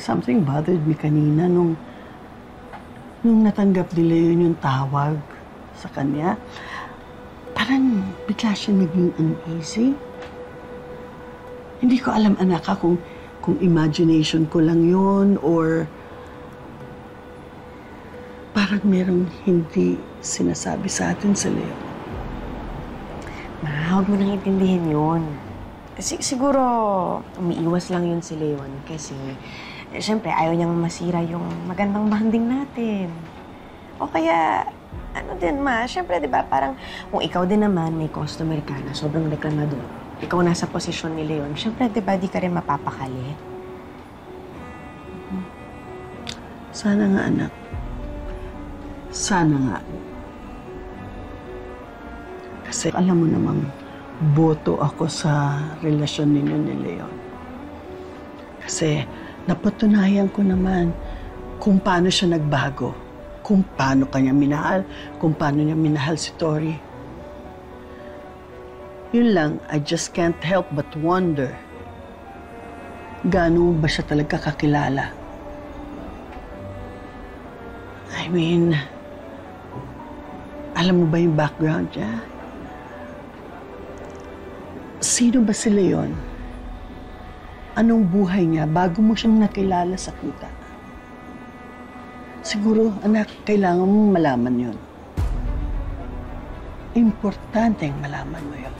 Something bothered me kanina nung natanggap nila yun yung tawag sa kanya. Parang bigla siya naging uneasy. Hindi ko alam, anak, kung imagination ko lang yun or parang merong hindi sinasabi sa atin sa Leo. Ma, huwag mo nang intindihin yun. Siguro umiiwas lang yun si Leon kasi siyempre ayaw niyang masira yung magandang bonding natin. O kaya, ano din ma, siyempre di ba parang kung ikaw din naman may customer ka na sobrang reklamador, ikaw nasa posisyon ni Leon, siyempre di ba di ka rin mapapakali? Sana nga, anak. Sana nga. Kasi alam mo namang boto ako sa relasyon ninyo ni Leon. Kasi napatunayan ko naman kung paano siya nagbago, kung paano kanya minahal, kung paano niya minahal si Tori. Yun lang, I just can't help but wonder, gaano ba siya talaga kakilala? I mean, alam mo ba yung background niya? Sino ba si Leon? Anong buhay niya bago mo siyang nakilala sa kita? Siguro, anak, kailangan mong malaman yun. Importanteng malaman mo yun.